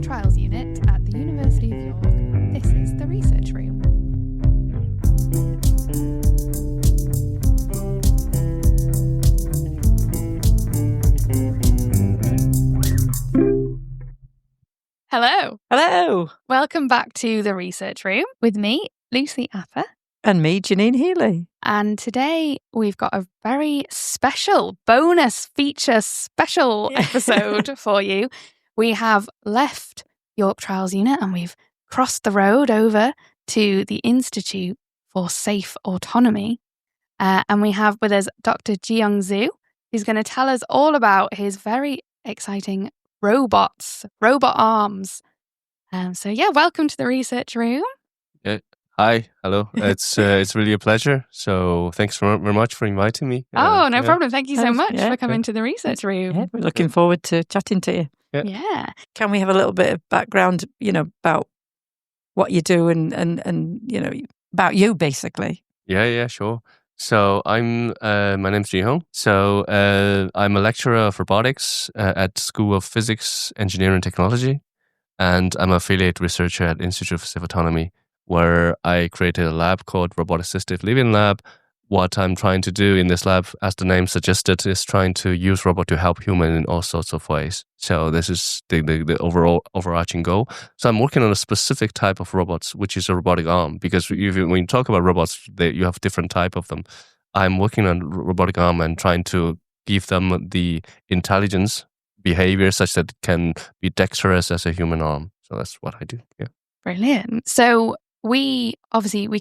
Trials Unit at the University of York. This is the Research Room. Hello. Hello. Welcome back to the Research Room with me, Lucy Apper. And me, Janine Healy. And today we've got a very special bonus feature special episode for you. We have left York Trials Unit and we've crossed the road over to the Institute for Safe Autonomy. And we have with us Dr. Jihong Zhu, who's going to tell us all about his very exciting robot arms. Welcome to the Research Room. Hi, hello. It's really a pleasure. So thanks very much for inviting me. No problem. Thank you so much for coming to the Research Room. Yeah, we're looking forward to chatting to you. Yeah. Can we have a little bit of background, about what you do and about you, basically? Yeah, sure. So my name's Jihong. So I'm a lecturer of robotics at School of Physics, Engineering and Technology. And I'm an affiliate researcher at Institute for Safe Autonomy, where I created a lab called Robotic Assisted Living Lab. What I'm trying to do in this lab, as the name suggested, is trying to use robot to help human in all sorts of ways. So this is the overall overarching goal. So I'm working on a specific type of robots, which is a robotic arm, because when you talk about robots, you have different type of them. I'm working on robotic arm and trying to give them the intelligence, behavior such that it can be dexterous as a human arm. So that's what I do. Yeah. Brilliant. So we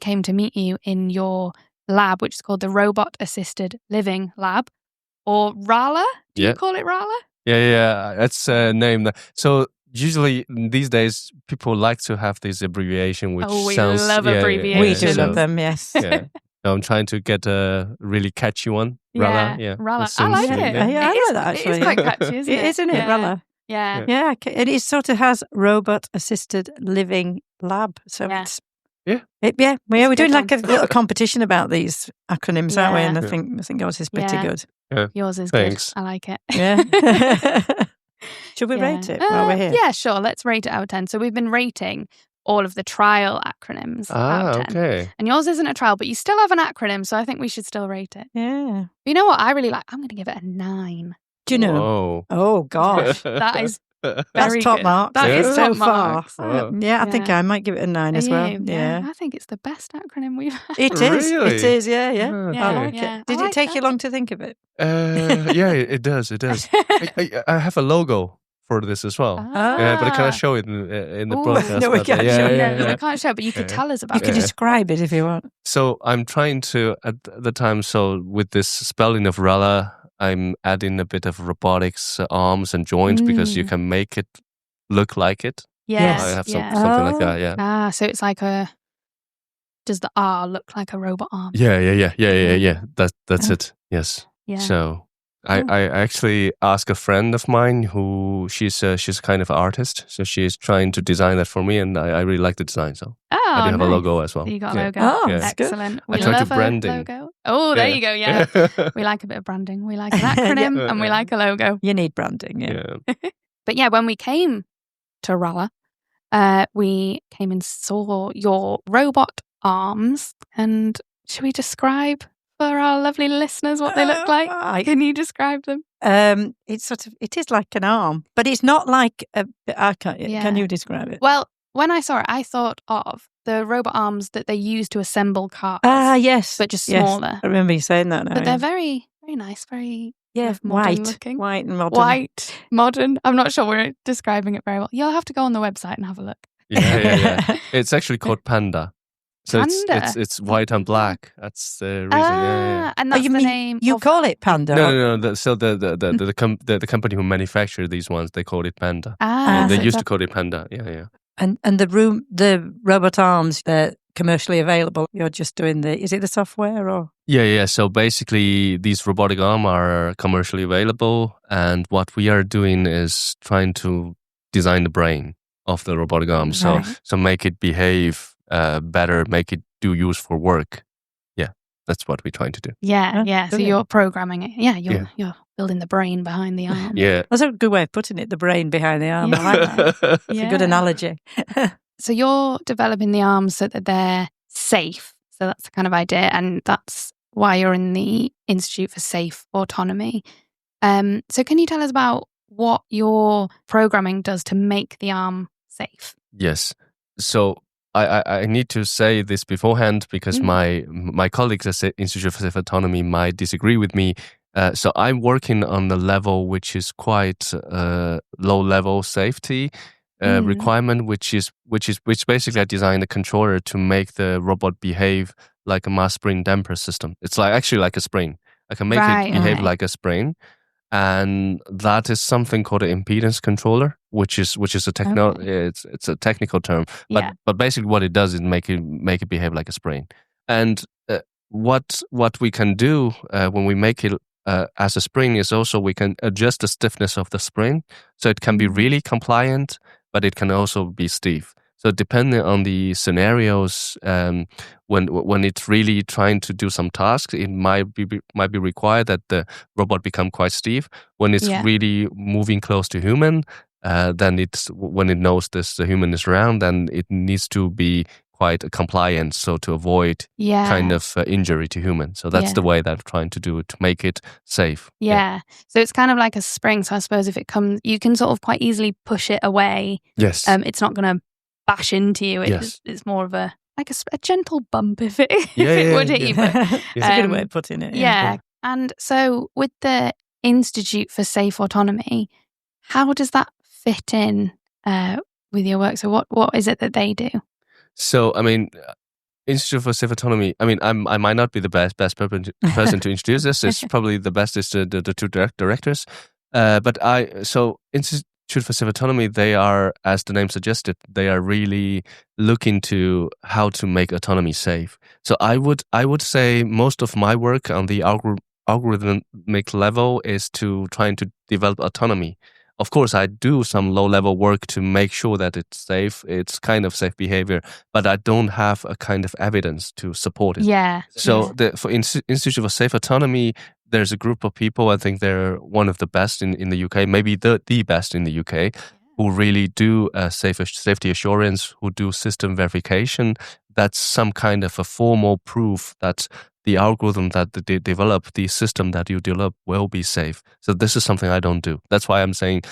came to meet you in your lab, which is called the Robot Assisted Living Lab, or RALLA. Do you call it RALLA? Yeah. That's a name. So usually these days, people like to have this abbreviation, which sounds... we love abbreviations. We do love them, yes. Yeah. So I'm trying to get a really catchy one. RALLA. Yeah. RALLA. I like it. Yeah, I like that, actually. It is quite catchy, isn't it? Isn't it, RALLA? Yeah. Yeah, it sort of has Robot Assisted Living Lab. So it's... we're doing like a little competition about these acronyms, aren't we? And I think yours is pretty good. Yeah. Yours is Thanks. good. I like it. Yeah. Should we rate it while we're here? Yeah, sure. Let's rate it out of 10. So we've been rating all of the trial acronyms out of 10. Okay. And yours isn't a trial, but you still have an acronym, so I think we should still rate it. Yeah. But you know what I really like? I'm going to give it a 9. Do you know? Whoa. Oh, gosh. That is That's top marks. That is so top far. marks. Yeah, I think I might give it a 9 as well. Yeah. I think it's the best acronym we've had. It is. Really? It is, yeah. Okay. I like it. Did it take you long to think of it? Yeah, it does. I have a logo for this as well. Yeah, but I cannot show it in the broadcast. No, we can't show it. We can't show it, but you could tell us about You can describe it if you want. So I'm trying to, at the time, with this spelling of RALLA, I'm adding a bit of robotics, arms and joints, because you can make it look like it. Yes. I have something like that, yeah. So it's like does the R look like a robot arm? Yeah. That's it. Yes. Yeah. So I actually asked a friend of mine who she's kind of an artist, so she's trying to design that for me, and I really like the design. So I do have a logo as well. You got a logo. Oh, excellent. I tried to branding. Logo. Oh, there you go. Yeah, we like a bit of branding. We like an acronym, and we like a logo. You need branding. Yeah. But yeah, when we came to RALLA, we came and saw your robot arms. And should we describe for our lovely listeners what they look like? Can you describe them? It is like an arm, but it's not like Can you describe it? Well, when I saw it, I thought of the robot arms that they use to assemble cars. Yes. But just smaller. I remember you saying that now. But they're very, very nice, very modern white looking. White and modern. White, modern. I'm not sure we're describing it very well. You'll have to go on the website and have a look. Yeah. It's actually called Panda. So Panda? it's white and black. That's the reason. Yeah. And that's the name. You call it Panda? No. The company who manufacture these ones, they call it Panda. They used to call it Panda. Yeah. And the robot arms, they're commercially available. You're just doing is it the software or? Yeah. So basically, these robotic arms are commercially available, and what we are doing is trying to design the brain of the robotic arm. Right. So make it behave better, make it do useful work. Yeah, that's what we're trying to do. Yeah. So you're programming it. Yeah, you're building the brain behind the arm. Yeah. That's a good way of putting it, the brain behind the arm. I like that. It's a good analogy. So you're developing the arms so that they're safe. So that's the kind of idea. And that's why you're in the Institute for Safe Autonomy. So can you tell us about what your programming does to make the arm safe? Yes. So I need to say this beforehand because my colleagues at the Institute for Safe Autonomy might disagree with me. So I'm working on the level which is quite low level safety requirement, which basically I designed a controller to make the robot behave like a mass spring damper system. It's actually like a spring. I can make it behave like a spring. And that is something called an impedance controller, which is a it's a technical term, but basically what it does is make it behave like a spring. And what we can do when we make it as a spring is also we can adjust the stiffness of the spring, so it can be really compliant, but it can also be stiff. So depending on the scenarios, when it's really trying to do some tasks, it might be required that the robot become quite stiff. When it's really moving close to human, then when it knows the human is around, then it needs to be quite compliant, so to avoid kind of injury to human. So that's the way that I'm trying to do it, to make it safe. Yeah. So it's kind of like a spring. So I suppose if it comes, you can sort of quite easily push it away. Yes. It's not going to bash into you. It's more of a gentle bump if it would hit you. But, it's a good way of putting it. Yeah. And so with the Institute for Safe Autonomy, how does that fit in with your work? So what is it that they do? So, I mean, Institute for Safe Autonomy, I mean, I might not be the best person to introduce this. It's probably the best is the two directors. So Institute for Safe Autonomy, they are, as the name suggested, they are really looking to how to make autonomy safe. So I would say most of my work on the algorithmic level is to trying to develop autonomy. Of course, I do some low-level work to make sure that it's safe. It's kind of safe behavior, but I don't have a kind of evidence to support it. Yeah. So for Institute for Safe Autonomy, there's a group of people, I think they're one of the best in the UK, maybe the best in the UK, who really do safety assurance, who do system verification. That's some kind of a formal proof that the algorithm that they develop, the system that you develop will be safe. So this is something I don't do. That's why I'm saying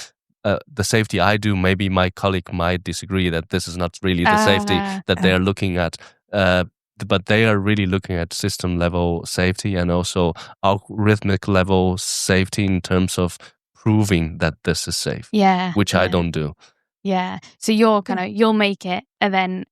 the safety I do, maybe my colleague might disagree that this is not really the safety that they are looking at. But they are really looking at system level safety and also algorithmic level safety in terms of proving that this is safe. Yeah. Which I don't do. Yeah. So you'll make it and then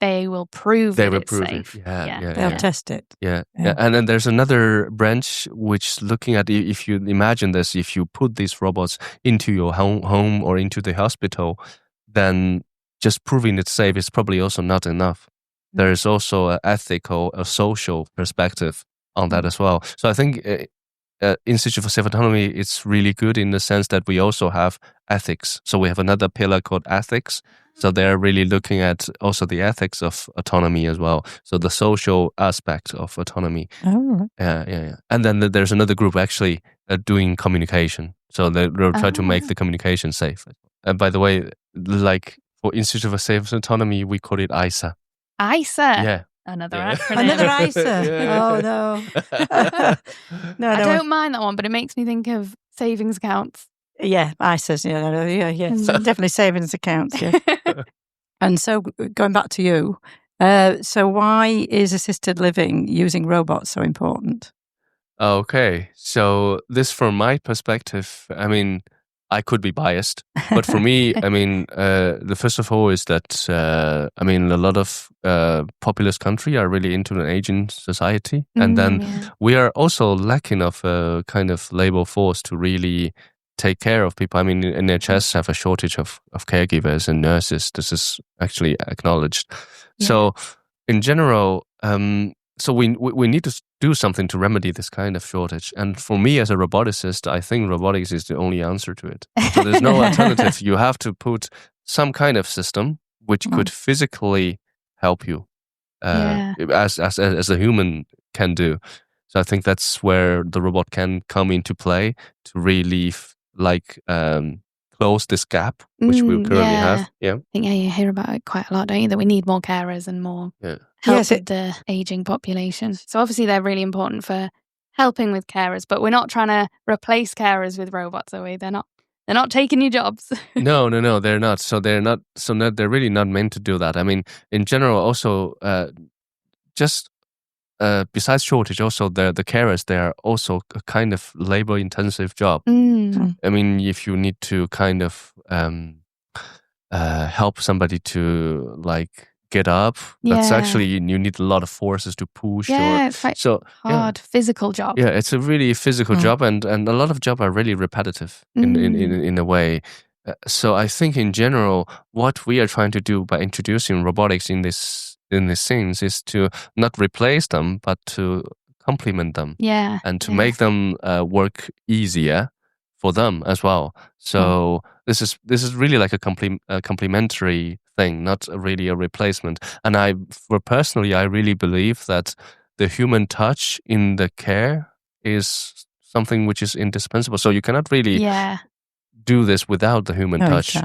they will prove that it's safe. They'll test it. Yeah. And then there's another branch which looking at, if you imagine this, if you put these robots into your home or into the hospital, then just proving it's safe is probably also not enough. There is also an ethical, a social perspective on that as well. So I think Institute for Safe Autonomy, it's really good in the sense that we also have ethics. So we have another pillar called ethics. So they're really looking at also the ethics of autonomy as well. So the social aspect of autonomy. Oh. Yeah. And then there's another group actually doing communication. So they'll try to make the communication safe. And by the way, like for Institute for Safe Autonomy, we call it ISA. ISA? Yeah. Another acronym. Another ISA. Oh, no. No, I don't mind that one, but it makes me think of savings accounts. Yeah, ISAs. Yeah. So definitely savings accounts. Yeah. And so going back to you, so why is assisted living using robots so important? Okay, so this from my perspective, I mean, I could be biased, but for me, I mean, the first of all is that, I mean, a lot of populous country are really into an aging society. And then we are also lacking of a kind of labor force to really take care of people. I mean, NHS have a shortage of caregivers and nurses. This is actually acknowledged. Yeah. So in general, so we need to do something to remedy this kind of shortage. And for me as a roboticist, I think robotics is the only answer to it. So there's no alternative. You have to put some kind of system which could physically help you as a human can do. So I think that's where the robot can come into play to really close this gap, which we currently have. Yeah. I think you hear about it quite a lot, don't you? That we need more carers and more help with the aging population. So obviously they're really important for helping with carers, but we're not trying to replace carers with robots, are we? They're not taking your jobs. No, they're not. So they're really not meant to do that. I mean, in general, also, just besides shortage, also the carers, they are also a kind of labor-intensive job. I mean, if you need to kind of help somebody to get up, that's actually, you need a lot of forces to push. It's quite hard physical job. Yeah, it's a really physical job, and a lot of jobs are really repetitive in a way. So I think in general, what we are trying to do by introducing robotics in these things is to not replace them, but to complement them. And to make them work easier for them as well. So this is really like a complementary thing, not really a replacement. And I really believe that the human touch in the care is something which is indispensable. So you cannot really do this without the human touch.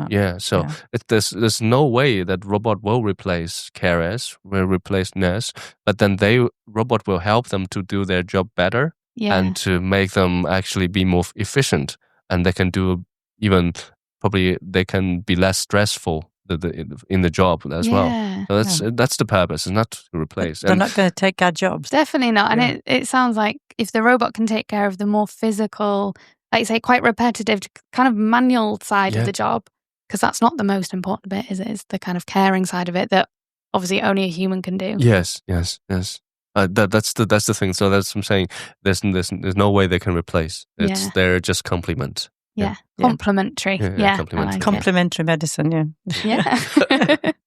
So there's no way that robot will replace carers, will replace nurse, but then robot will help them to do their job better and to make them actually be more efficient. And they can do probably they can be less stressful in the job as well. So that's the purpose. It's not to replace. They're not going to take our jobs. Definitely not. And it sounds like if the robot can take care of the more physical, like you say, quite repetitive, kind of manual side of the job, because that's not the most important bit, is it? It's the kind of caring side of it that obviously only a human can do. Yes. That's the thing. So that's what I'm saying. There's no way they can replace. They're just complement. Complementary. Complementary medicine.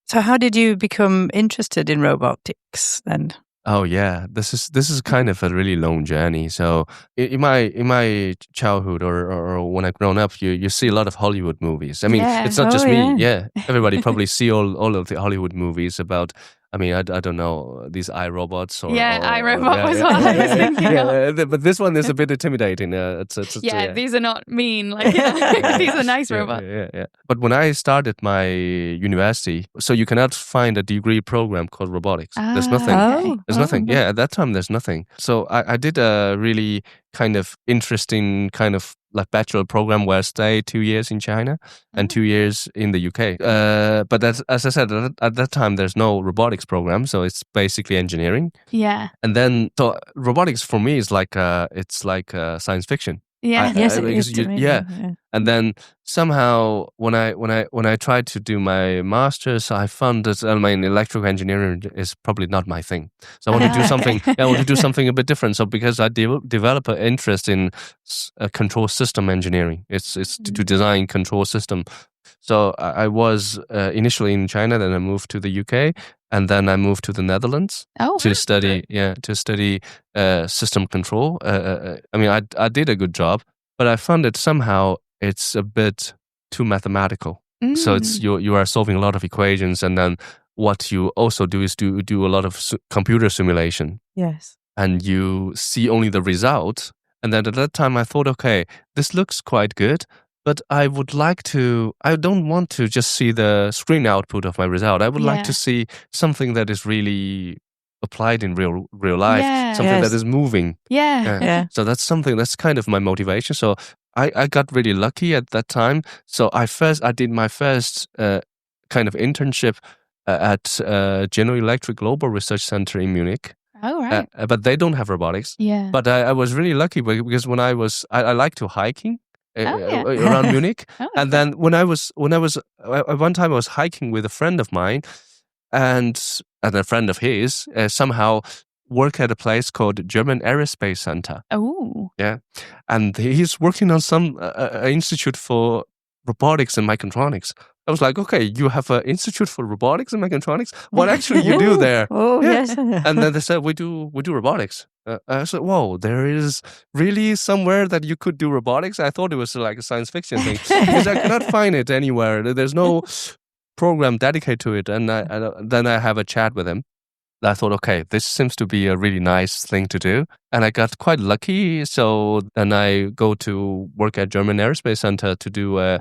So how did you become interested in robotics then? Oh yeah, this is kind of a really long journey. So in my childhood or when I grown up, you see a lot of Hollywood movies. I mean, it's not just me. Yeah, everybody probably see all of the Hollywood movies about. I mean, I don't know, these iRobots or... iRobot was what I was thinking of. But this one is a bit intimidating. These are not mean. These are nice robots. Yeah. But when I started my university, so you cannot find a degree program called robotics. There's nothing. There's nothing. Yeah, at that time, there's nothing. So I did a really kind of interesting kind of bachelor program where I stayed 2 years in China and 2 years in the UK. But as I said, at that time, there's no robotics program. So it's basically engineering. Yeah. And then, so robotics for me is it's like science fiction. Yeah. Yes, it is to me. And then somehow when I tried to do my master's, I found that electrical engineering is probably not my thing. So I want to do something. I want to do something a bit different. So because I develop an interest in control system engineering, it's to design control system. So I was initially in China, then I moved to the UK, and then I moved to the Netherlands to study system control. I mean, I did a good job, but I found that somehow it's a bit too mathematical. So it's you are solving a lot of equations, and then what you also do is do a lot of computer simulation. Yes, and you see only the result. And then at that time, I thought, okay, this looks quite good. But I don't want to just see the screen output of my result. I would like to see something that is really applied in real life, something that is moving. So that's kind of my motivation. So I got really lucky at that time. So I did my first kind of internship at General Electric Global Research Center in Munich. Oh, right. But they don't have robotics. Yeah. But I was really lucky because when I like to hiking. Around Munich. And then when I was one time I was hiking with a friend of mine and a friend of his somehow work at a place called German Aerospace Center. Oh. Yeah. And he's working on some institute for robotics and mechatronics. I was like, okay, you have an institute for robotics and mechatronics? What actually you do there? Yes. And then they said, we do robotics. I said, whoa, there is really somewhere that you could do robotics? I thought it was like a science fiction thing because I cannot find it anywhere. There's no program dedicated to it. And then I have a chat with him. I thought, okay, this seems to be a really nice thing to do. And I got quite lucky. So then I go to work at German Aerospace Center to do a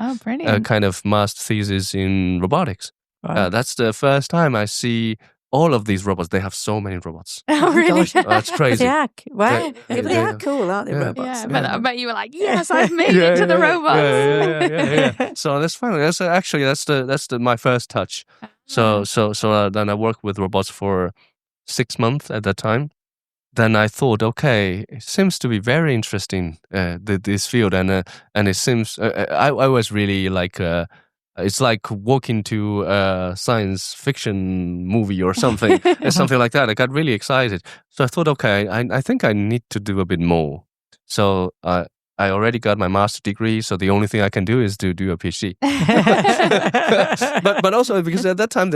kind of master thesis in robotics. Wow. That's the first time I see all of these robots. They have so many robots. Oh, really? It's crazy. Wow. They are cool, aren't they, robots? Yeah, I bet you were like, yes, I've made it to the robots. Yeah. So that's fun. That's my first touch. So then I worked with robots for 6 months at that time. Then I thought, okay, it seems to be very interesting, this field, and it seems I was really like. It's like walking to a science fiction movie or something, something like that. I got really excited. So I thought, okay, I think I need to do a bit more. So I already got my master's degree, so the only thing I can do is to do a PhD. but also because at that time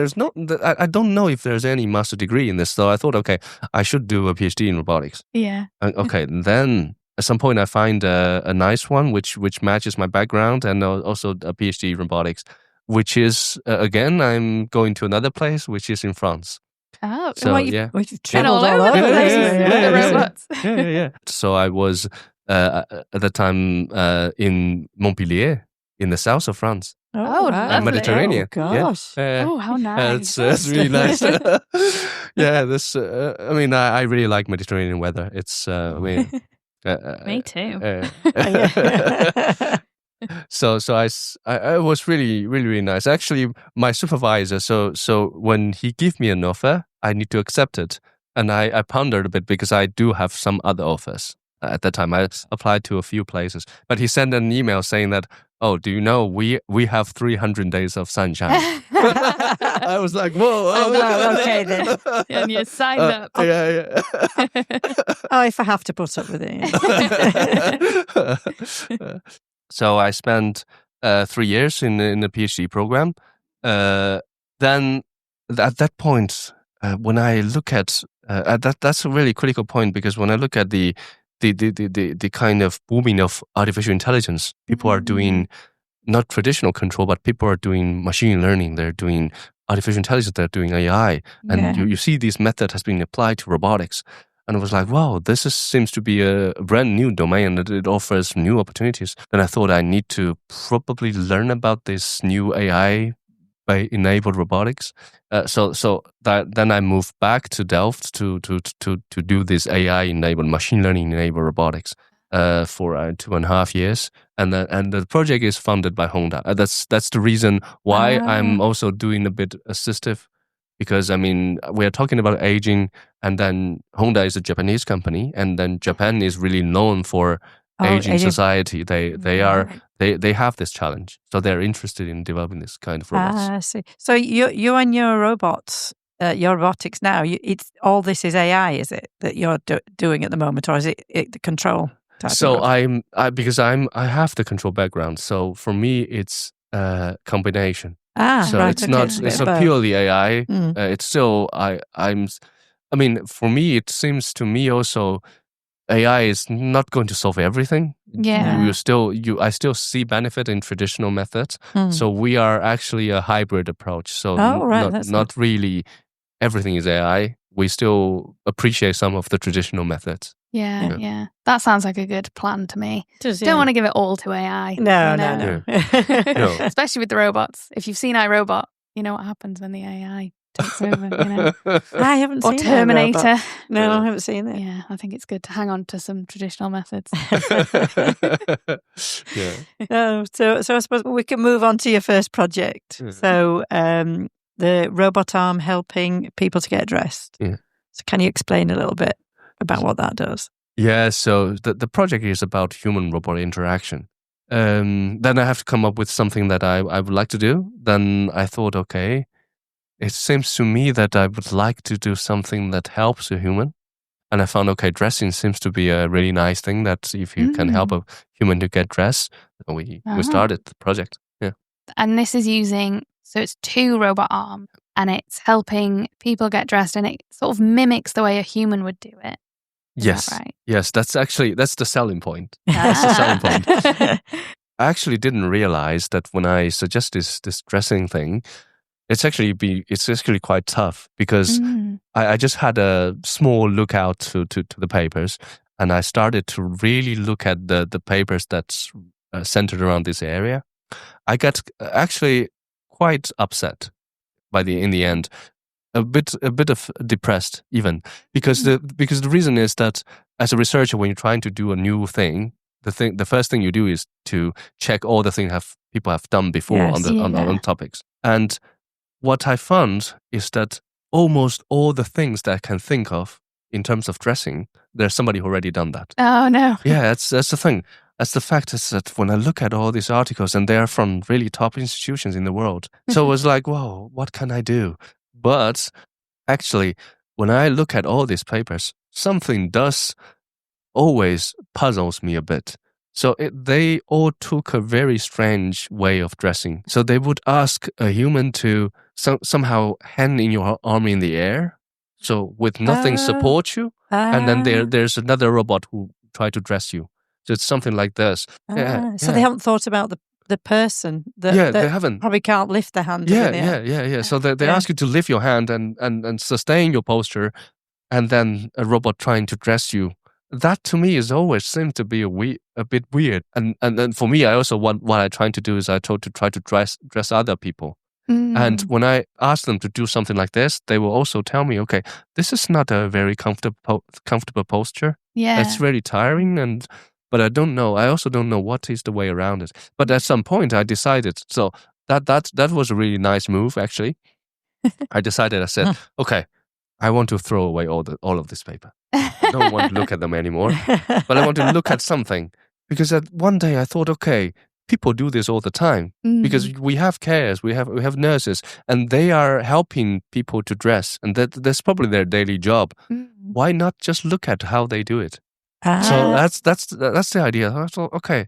I don't know if there's any master degree in this. So I thought, okay, I should do a PhD in robotics. Yeah. Okay, then at some point I find a nice one which matches my background, and also a PhD in robotics, which is again I'm going to another place which is in France. Oh, so you've traveled all over the place with the robots. Yeah. So I was at the time in Montpellier, in the south of France. Oh, wow. Mediterranean. Oh, gosh. How nice. It's really nice. This. I mean, I really like Mediterranean weather. It's. Me too. So I was really nice. Actually, my supervisor. So when he gave me an offer, I need to accept it, and I pondered a bit because I do have some other offers. At that time, I applied to a few places, but he sent an email saying that, oh, do you know we have 300 days of sunshine? I was like, whoa. Oh, okay then. And you signed up. Yeah. Oh, if I have to put up with it. So I spent 3 years in the PhD program. Then at that point, when I look at that's a really critical point, because when I look at the kind of booming of artificial intelligence, people are doing not traditional control, but people are doing machine learning. They're doing artificial intelligence. They're doing AI, and you see this method has been applied to robotics. And I was like, wow, this seems to be a brand new domain, and it offers new opportunities. Then I thought I need to probably learn about this new AI by enabled robotics. Then I moved back to Delft to do this AI enabled, machine learning enabled robotics for 2.5 years. And the project is funded by Honda. That's the reason why I'm also doing a bit assistive. Because, I mean, we're talking about aging, and then Honda is a Japanese company, and then Japan is really known for aging society. They have this challenge, so they're interested in developing this kind of robots. I see. So you and your robots, your robotics now, it's all this is AI, is it, that you're doing at the moment, or is it the control? So I have the control background. So for me, it's a combination. It's not purely AI. It's still I mean, for me, it seems to me also AI is not going to solve everything. Yeah, I still see benefit in traditional methods. So we are actually a hybrid approach. So not really everything is AI. We still appreciate some of the traditional methods. Yeah. That sounds like a good plan to me. Don't want to give it all to AI. No. Especially with the robots. If you've seen iRobot, you know what happens when the AI takes over. I haven't seen Terminator. iRobot. No, I haven't seen it. Yeah, I think it's good to hang on to some traditional methods. So I suppose we can move on to your first project. So the robot arm helping people to get dressed. So can you explain a little bit about what that does? Yeah, so the project is about human-robot interaction. Then I have to come up with something that I would like to do. Then I thought, okay, it seems to me that I would like to do something that helps a human. And I found, okay, dressing seems to be a really nice thing, that if you can help a human to get dressed, we started the project. Yeah. And this is it's 2 robot arms, and it's helping people get dressed, and it sort of mimics the way a human would do it. Is that right? Yes, that's the selling point. That's the selling point. I actually didn't realize that when I suggest this dressing thing, it's actually quite tough because I just had a small look out to the papers, and I started to really look at the papers that's centered around this area. I got actually quite upset in the end, a bit of depressed even, because the reason is that as a researcher, when you're trying to do a new thing, the first thing you do is to check all the things people have done before on topics. And what I found is that almost all the things that I can think of in terms of dressing, there's somebody who already done that. Oh no! Yeah, that's the thing. That's the fact is that when I look at all these articles, and they're from really top institutions in the world, so it was like, whoa, what can I do? But actually, when I look at all these papers, something does always puzzles me a bit. So they all took a very strange way of dressing. So they would ask a human to somehow hand in your arm in the air, so with nothing support you, and then there's another robot who try to dress you. So it's something like this. So they haven't thought about the person that they haven't. Probably can't lift their hand. Yeah. So they ask you to lift your hand and sustain your posture, and then a robot trying to dress you. That to me is always seemed to be a bit weird. And for me, I also what I'm trying to do is I try to dress other people. And when I ask them to do something like this, they will also tell me, okay, this is not a very comfortable posture. Yeah, it's really tiring, but I don't know. I also don't know what is the way around it. But at some point, I decided. So that was a really nice move, actually. I decided. I said, okay, I want to throw away all of this paper. I don't want to look at them anymore, but I want to look at something, because one day I thought, okay, people do this all the time because we have carers, we have nurses, and they are helping people to dress, and that's probably their daily job. Why not just look at how they do it? So that's the idea. I thought, okay.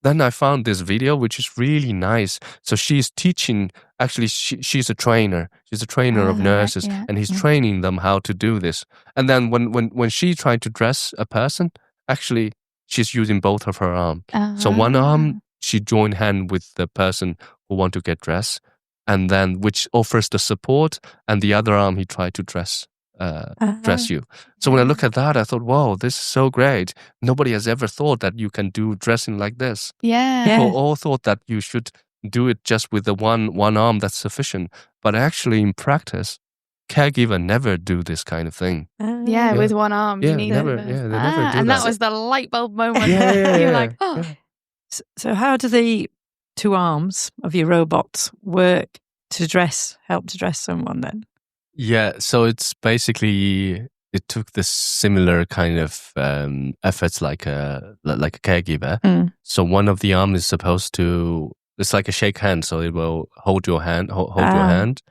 Then I found this video, which is really nice. So she's teaching. Actually, she's a trainer. She's a trainer of nurses, and he's training them how to do this. And then when she tried to dress a person, actually she's using both of her arms. So one arm she joined hand with the person who want to get dressed, and then which offers the support, and the other arm he tried to dress you. So when I look at that, I thought, wow, this is so great. Nobody has ever thought that you can do dressing like this. People all thought that you should do it just with the one arm, that's sufficient. But actually, in practice, caregiver never do this kind of thing. With one arm. You need never. They never do and that was the light bulb moment. You're like, oh. So how do the two arms of your robots work to help to dress someone then? Yeah, so it's basically, it took this similar kind of efforts like a caregiver. So one of the arms is supposed to, it's like a shake hand, so it will hold your hand, your hand,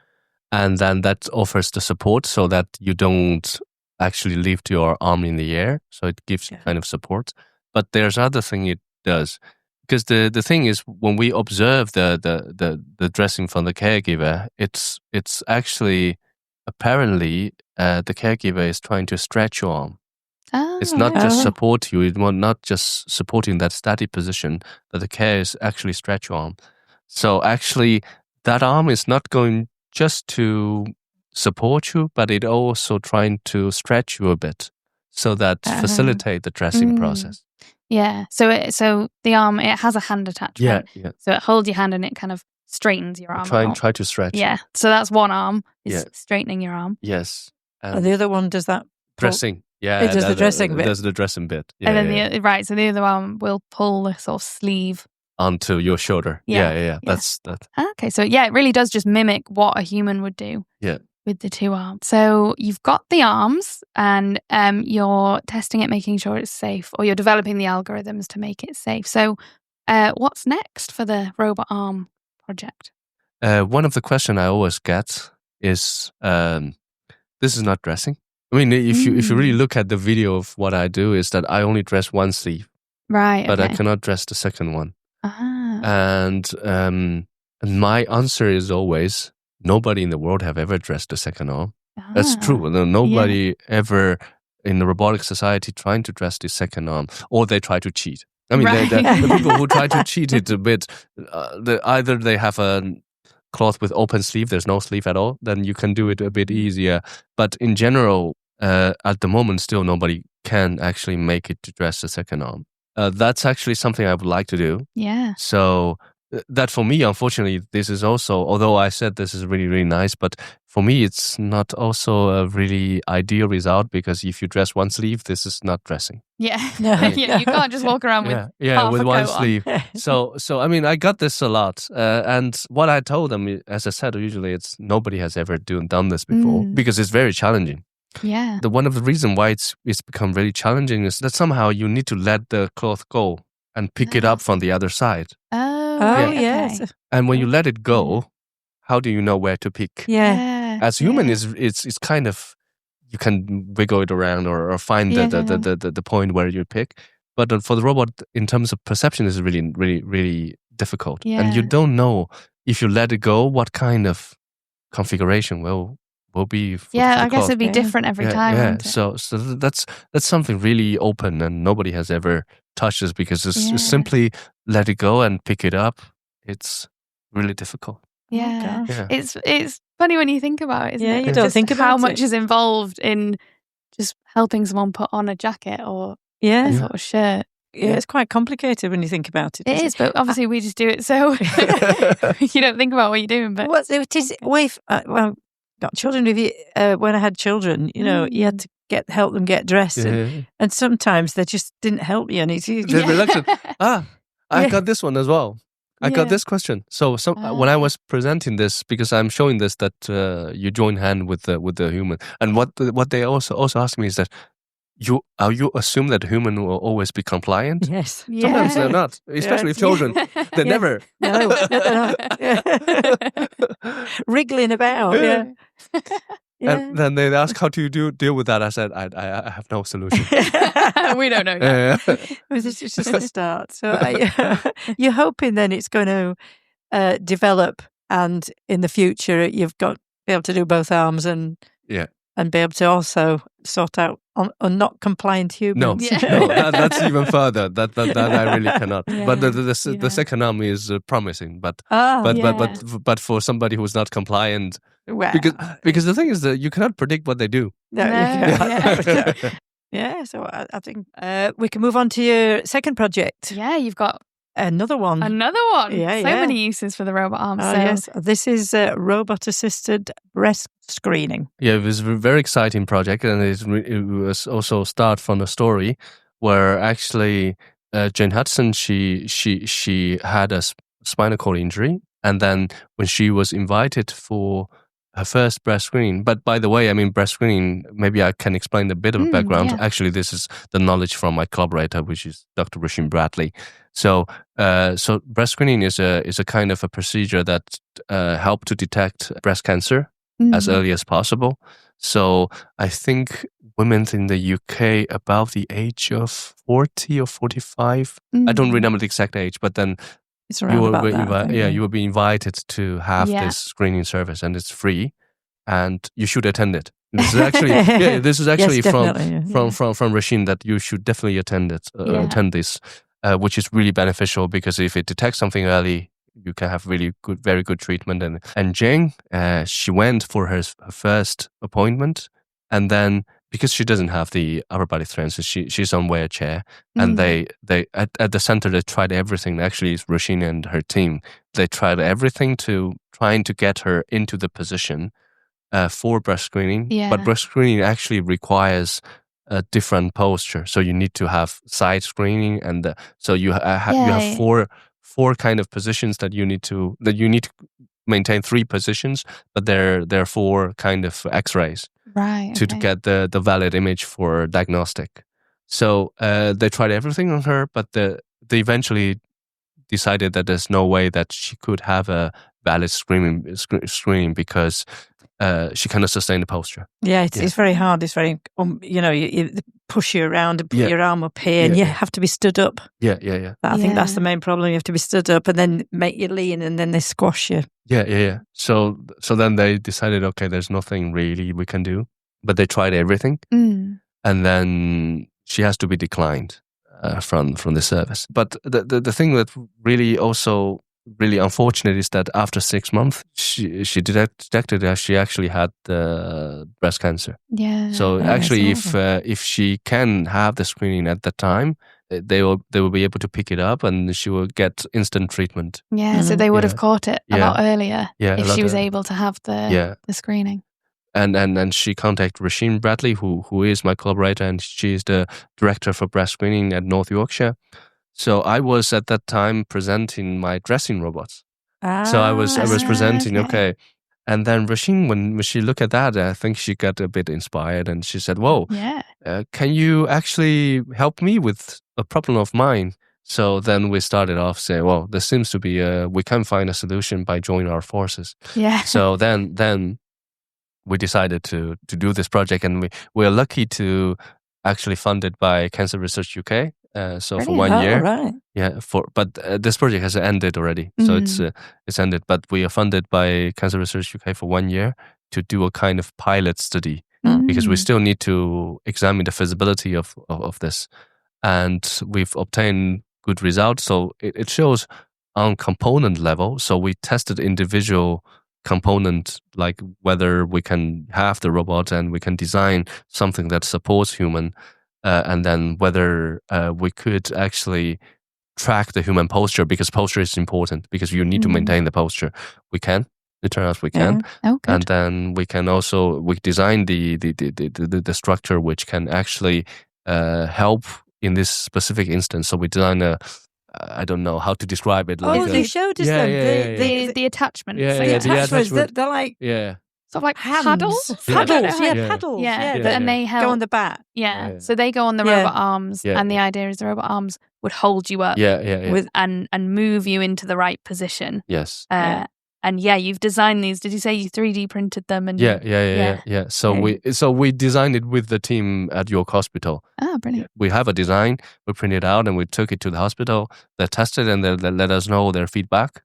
and then that offers the support so that you don't actually lift your arm in the air. So it gives you kind of support. But there's other thing it does. Because the thing is, when we observe the dressing from the caregiver, it's actually apparently the caregiver is trying to stretch your arm. It's not just support you. It's not just supporting that static position, but the care is actually stretch your arm. So actually, that arm is not going just to support you, but it also trying to stretch you a bit, so that facilitate the dressing process. Yeah. So the arm, it has a hand attachment. Yeah. So it holds your hand and it kind of straightens your arm. Try to stretch. Yeah. So that's one arm is straightening your arm. Yes. And the other one does that dressing. Yeah. It does the dressing bit. It does the dressing bit. Yeah, and then so the other arm will pull the sort of sleeve onto your shoulder. Yeah. That's that. Okay. So it really does just mimic what a human would do. Yeah. With the two arms. So you've got the arms and you're testing it, making sure it's safe, or you're developing the algorithms to make it safe. So what's next for the robot arm project? One of the questions I always get is, this is not dressing. I mean, if you really look at the video of what I do, is that I only dress one sleeve. Right. But I cannot dress the second one. And my answer is always, nobody in the world have ever dressed the second arm. That's true. Nobody ever in the robotic society trying to dress the second arm, or they try to cheat. I mean, the people who try to cheat it a bit, either they have cloth with open sleeve, there's no sleeve at all, then you can do it a bit easier. But in general, at the moment, still nobody can actually make it to dress the second arm. That's actually something I would like to do. Yeah. So that for me, unfortunately, this is also, although I said this is really, really nice, but for me, it's not also a really ideal result, because if you dress one sleeve, this is not dressing. Yeah. You can't just walk around with half with a one coat sleeve. So I mean, I got this a lot. And what I told them, as I said, usually nobody has ever done this before, because it's very challenging. Yeah. One of the reasons why it's become really challenging is that somehow you need to let the cloth go and pick it up from the other side. Oh, yes. Okay. And when you let it go, how do you know where to pick? Yeah. As human, it's kind of, you can wiggle it around or find the point where you pick. But for the robot, in terms of perception, is really, really, really difficult. Yeah. And you don't know, if you let it go, what kind of configuration will be for the I guess cloth. it'd be different every time. Yeah. Wouldn't it? So that's something really open, and nobody has ever touched this, because it's simply let it go and pick it up. It's really difficult. Yeah. Oh, It's funny when you think about it, isn't it? You don't Just think about how it. much is involved in just helping someone put on a jacket or a sort of shirt. Yeah, it's quite complicated when you think about it. It is, but obviously we just do it so you don't think about what you're doing. But It is got children with you. When I had children, you had to help them get dressed, and sometimes they just didn't help you, and they're reluctant. I got this one as well. I got this question. So when I was presenting this, because I'm showing this that you join hand with the human, and what they also ask me is that you assume that the human will always be compliant. Yes. Sometimes they're not, especially children. They're never. No, they're not. Wriggling about. Yeah. And then they ask, how do you deal with that? I said, I have no solution. We don't know yet. It's just a start. So you're hoping then it's going to develop, and in the future you've got to be able to do both arms and be able to also sort out on not compliant humans. No, that's even further. That I really cannot. But the second arm is promising. But for somebody who's not compliant, because the thing is that you cannot predict what they do. No, you can't. Yeah, so I think we can move on to your second project. Yeah, you've got another one. Yeah, so many uses for the robot arm. Yes, this is robot-assisted breast screening. Yeah, it was a very exciting project, and it was also start from a story where actually Jane Hudson, she had a spinal cord injury, and then when she was invited for her first breast screening. But by the way, I mean, breast screening, maybe I can explain a bit of background. Yeah. Actually, this is the knowledge from my collaborator, which is Dr. Rasheen Bradley. So breast screening is a kind of a procedure that help to detect breast cancer as early as possible. So I think women in the UK above the age of 40 or 45, I don't remember the exact age, but then it's around you will be invited to have this screening service, and it's free, and you should attend it. This is actually from Rasheen, that you should definitely attend attend this, which is really beneficial, because if it detects something early, you can have very good treatment. And Jane, she went for her first appointment, and then because she doesn't have the upper body strength, so she's on wheelchair, and they at the center they tried everything. Actually, it's Rasheen and her team. They tried everything trying to get her into the position for breast screening. Yeah. But breast screening actually requires a different posture. So you need to have side screening, and so you have four kind of positions that you need to maintain 3 positions, but there are 4 kind of X-rays. Right. To get the valid image for diagnostic. So they tried everything on her, but they eventually decided that there's no way that she could have a valid screening because she cannot sustain the posture. Yeah, it's very hard. It's very, you push you around and put your arm up here, and you have to be stood up. Yeah. I think that's the main problem. You have to be stood up and then make you lean, and then they squash you. Yeah. So then they decided, okay, there's nothing really we can do. But they tried everything, and then she has to be declined from the service. But the thing that really also really unfortunate is that after 6 months, she detected that she actually had breast cancer. Yeah. So actually, if she can have the screening at that time, they will be able to pick it up, and she will get instant treatment. Yeah. So they would have caught it a lot earlier if she was able to have the screening. And she contacted Rasheen Bradley, who is my collaborator, and she is the director for breast screening at North Yorkshire. So I was at that time presenting my dressing robots. So I was presenting, okay. And then Rasheen, when she looked at that, I think she got a bit inspired, and she said, "Whoa, can you actually help me with a problem of mine?" So then we started off saying, "Well, there seems to be we can find a solution by joining our forces." Yeah. So then we decided to do this project, and we're lucky to actually funded by Cancer Research UK. So Brilliant. for 1 year, right. but this project has ended already, so it's ended. But we are funded by Cancer Research UK for 1 year to do a kind of pilot study because we still need to examine the feasibility of this, and we've obtained good results. So it shows on component level. So we tested individual component, like whether we can have the robot and we can design something that supports human, and then whether we could actually track the human posture, because posture is important because you need to maintain the posture. We can. It turns out we can. Oh, good. And then we can also design the structure which can actually help in this specific instance. So we design I don't know how to describe it. They showed us them. The attachments. The attachments. They're like sort of like hands. paddles. Paddles. Yeah. And they help go on the back. Yeah. So they go on the robot arms, and the idea is the robot arms would hold you up. And move you into the right position. Yes. And you've designed these. Did you say you 3D printed them? And Yeah. So we designed it with the team at York Hospital. Oh, brilliant. We have a design, we print it out, and we took it to the hospital. They tested and they let us know their feedback,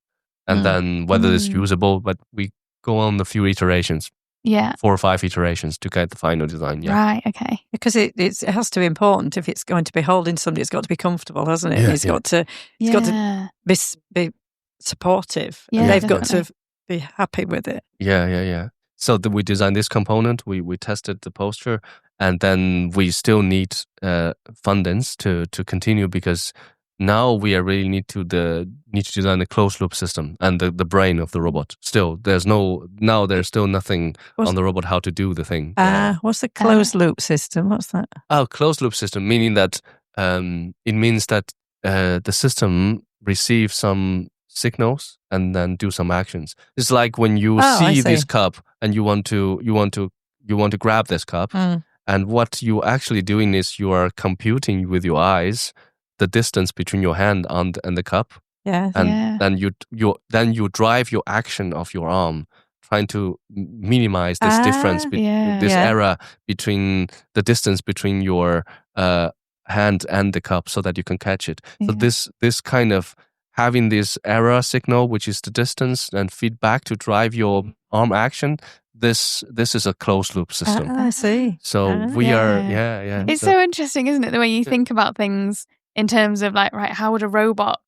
and then whether it's usable. But we go on a few iterations. 4 or 5 iterations to get the final design. Right. Okay. Because it has to be important. If it's going to be holding somebody, it's got to be comfortable, hasn't it? It's got to be supportive, and they've got to be happy with it. Yeah. So we designed this component, we tested the posture, and then we still need fundings to continue, because now we really need to design a closed loop system and the brain of the robot. Still, there's still nothing on the robot how to do the thing. What's the closed loop system? What's that? Closed loop system, meaning that it means that the system receives some signals and then do some actions. It's like when you see this cup and you want to grab this cup, and what you're actually doing is you are computing with your eyes the distance between your hand and the cup. Then you drive your action of your arm, trying to minimize this difference, error between the distance between your hand and the cup, so that you can catch it. So this kind of having this error signal, which is the distance, and feedback to drive your arm action. This is a closed loop system. I see. So we are, It's so interesting, isn't it? The way you think about things in terms of like, right, how would a robot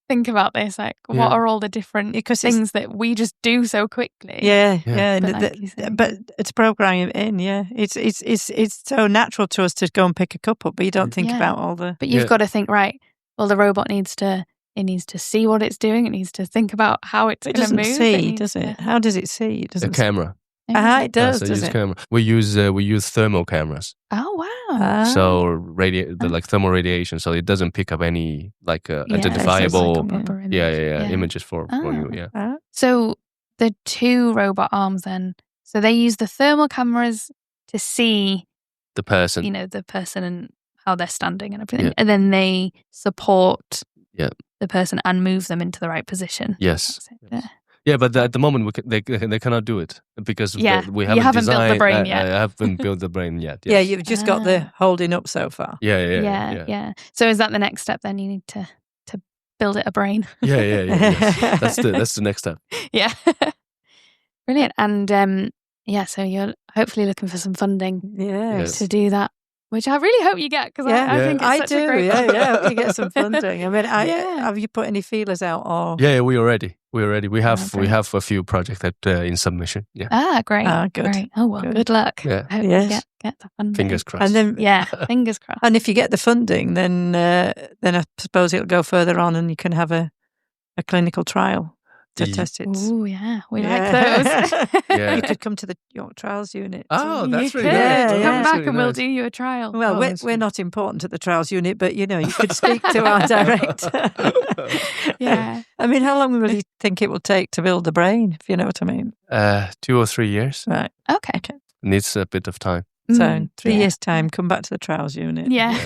think about this? Like, what are all the different things that we just do so quickly? But it's programming it in. It's so natural to us to go and pick a cup up, but you don't think about all the. But you've got to think, right? Well, the robot needs to see what it's doing. It needs to think about how it's going to move. It doesn't see, does it? How does it see? It doesn't. A camera. It does. So does it? Camera. We use thermal cameras. Oh wow! So like thermal radiation, so it doesn't pick up any identifiable images for you. Yeah. So the 2 robot arms then. So they use the thermal cameras to see the person. The person and how they're standing and everything, and then they support the person and move them into the right position. Yes. Yeah, but at the moment they cannot do it because we haven't built the brain yet. I haven't built the brain yet. Yes. Yeah, you've just got the holding up so far. Yeah. So is that the next step then? You need to build it a brain. Yeah. Yes. That's the next step. Yeah. Brilliant. And so you're hopefully looking for some funding to do that. which I really hope you get because I think it's such a great Yeah, I hope you get some funding. I mean, have you put any feelers out? Or we already. We have a few projects that in submission. Yeah. Great. Good. Great. Oh well, good luck. Yeah. I hope you get the funding. Fingers crossed. And then fingers crossed. And if you get the funding, then I suppose it'll go further on, and you can have a clinical trial to test it. Oh yeah, we like those. You could come to the York Trials Unit. Oh, that's really nice. nice. Come back really and we'll nice. do you a trial. Well, we're not important at the Trials Unit, but you could speak to our director. Yeah. I mean, how long will you think it will take to build the brain, if you know what I mean? 2 or 3 years. Right. Okay. Needs a bit of time. So in 3 years' time, come back to the Trials Unit. Yeah.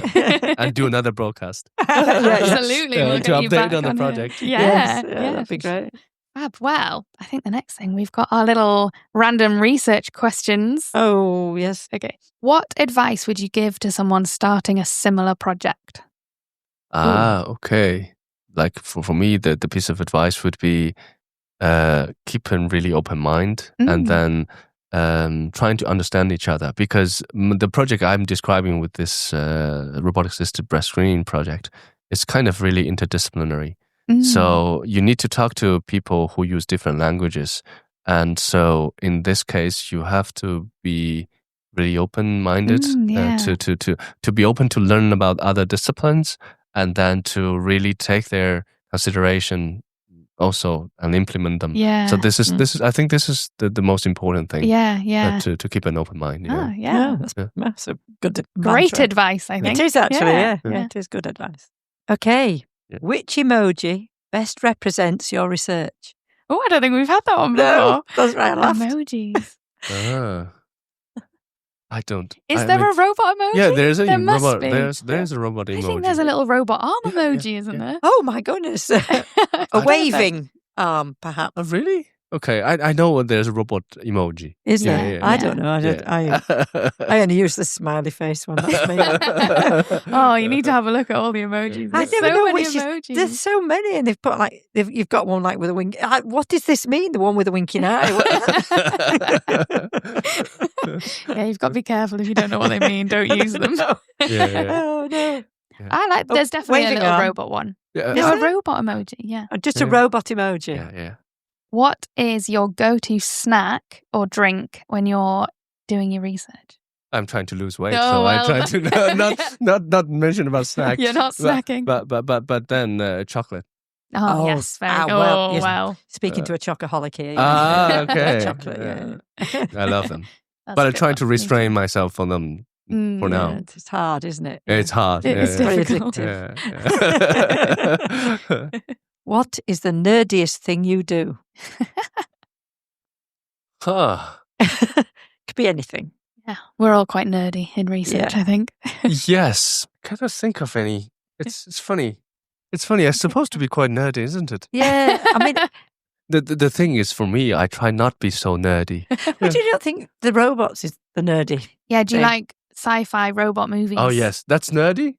And do another broadcast. Absolutely. We'll to get you update back on the here. project. Yeah. That'd be great. Fab. Well, I think the next thing we've got our little random research questions. Oh, yes. Okay. What advice would you give to someone starting a similar project? Okay. Like for me, the piece of advice would be keep a really open mind and then trying to understand each other, because the project I'm describing with this robotic-assisted breast screening project is kind of really interdisciplinary. So you need to talk to people who use different languages. And so in this case, you have to be really open-minded to be open to learn about other disciplines, and then to really take their consideration also and implement them. Yeah. So this is I think this is the most important thing. Yeah. To keep an open mind. That's a good Great mantra. advice, I think. It is actually, Yeah. It is good advice. Okay. Yeah. Which emoji best represents your research? Oh, I don't think we've had that one before. No, that's right. I laughed. Emojis. I don't. Is there a robot emoji? Yeah, there's a There must robot. be. There's a robot emoji. I think there's a little robot arm emoji, isn't there? Oh my goodness. A waving arm, perhaps. Oh, really? Okay, I know there's a robot emoji. Is Yeah, there? yeah, I yeah. don't know. I only use the smiley face one. That's me. Oh, you need to have a look at all the emojis. I There's never so know many which is. emojis. There's so many, and they've put you've got one like with a wink. What does this mean? The one with a winking eye. Yeah, you've got to be careful if you don't know what they mean. Don't use them. Oh no. I like. There's definitely a waving little arm. robot one. Yeah. There's a robot emoji. Yeah. Just a robot emoji. Yeah. What is your go-to snack or drink when you're doing your research? I'm trying to lose weight, Oh, so well. I try to not mention about snacks. You're not snacking. But then chocolate. Oh, yes. Very good. well, Oh, yes. wow. Speaking to a chocoholic here. Okay. Chocolate, yeah. I love them, That's but a I good try one. to restrain myself from them for now. Yeah, it's hard, isn't it? It's hard. It is Very difficult. addictive. Yeah. What is the nerdiest thing you do? Could be anything. Yeah, we're all quite nerdy in research, Yeah. I think. Yes. Can't think of any. It's funny. It's funny. It's supposed to be quite nerdy, isn't it? Yeah, I mean, The thing is, for me, I try not be so nerdy. but you don't think the robots is the nerdy? Yeah, do you Thing. like sci-fi robot movies? Oh yes, that's nerdy.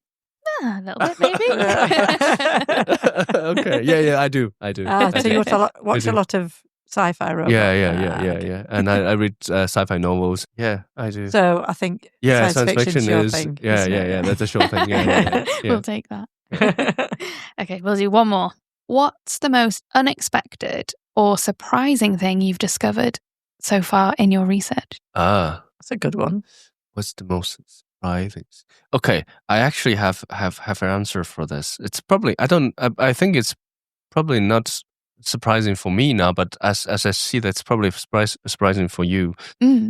A little bit, maybe. Okay. Yeah. I do. I So you do. watch a lot of sci-fi robots? Yeah. And I read sci-fi novels. Yeah, I do. So I think Yeah, science fiction's your is. thing, Yeah. isn't it? That's a sure thing. Yeah. We'll take that. Okay, we'll do one more. What's the most unexpected or surprising thing you've discovered so far in your research? That's a good one. What's the most surprising? Okay, I actually have an answer for this. It's probably I think it's probably not surprising for me now, but as I see, that's probably surprising for you.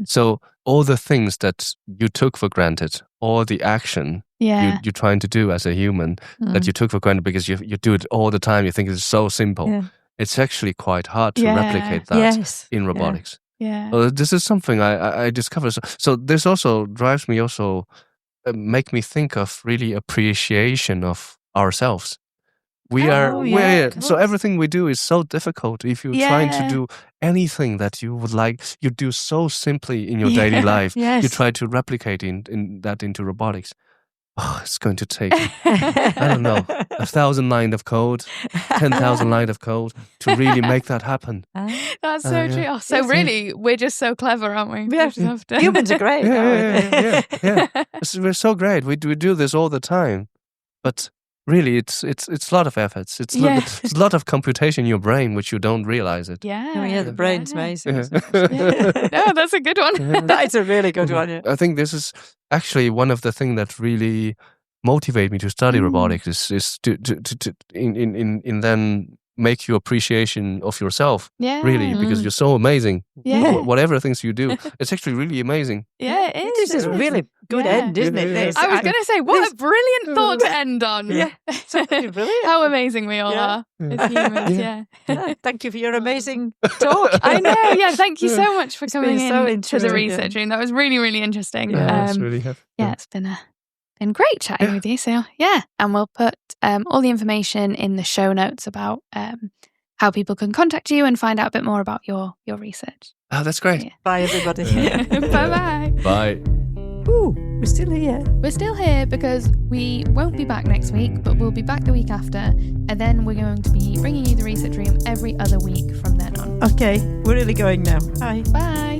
So all the things that you took for granted, all the action Yeah. you're trying to do as a human that you took for granted because you do it all the time. You think it's so simple. Yeah. It's actually quite hard to Yeah. replicate that Yes. in robotics. Yeah. This is something I discovered. So this also drives me make me think of really appreciation of ourselves. So everything we do is so difficult. If you're trying to do anything that you would like, you do so simply in your daily life. Yes. You try to replicate in that into robotics. it's going to take, I don't know, 1,000 lines of code, 10,000 lines of code to really make that happen. That's so true. Oh, so really, we're just so clever, aren't we? Yeah. Humans are great. Yeah. We're so great. We do this all the time. But really, it's a lot of efforts. It's a lot of computation in your brain, which you don't realize it. Yeah. The brain's amazing. No, that's a good one. That's a really good one. Yeah. I think this is actually one of the things that really motivate me to study robotics is to then make your appreciation of yourself. Yeah. Really, because you're so amazing. Yeah. Whatever things you do, it's actually really amazing. Yeah, it is. This is really good end, isn't it? This. I was going to say, what a brilliant thought to end on. Yeah, absolutely brilliant. How amazing we all are as humans, Thank you for your amazing talk. I know, thank you so much for coming in to the research room. That was really, really interesting. It's really it's been great chatting with you. So, and we'll put all the information in the show notes about how people can contact you and find out a bit more about your research. Oh, that's great. Yeah. Bye, everybody. Bye-bye. Bye. Ooh, we're still here. We're still here because we won't be back next week, but we'll be back the week after. And then we're going to be bringing you the research room every other week from then on. Okay, we're really going now. Bye. Bye.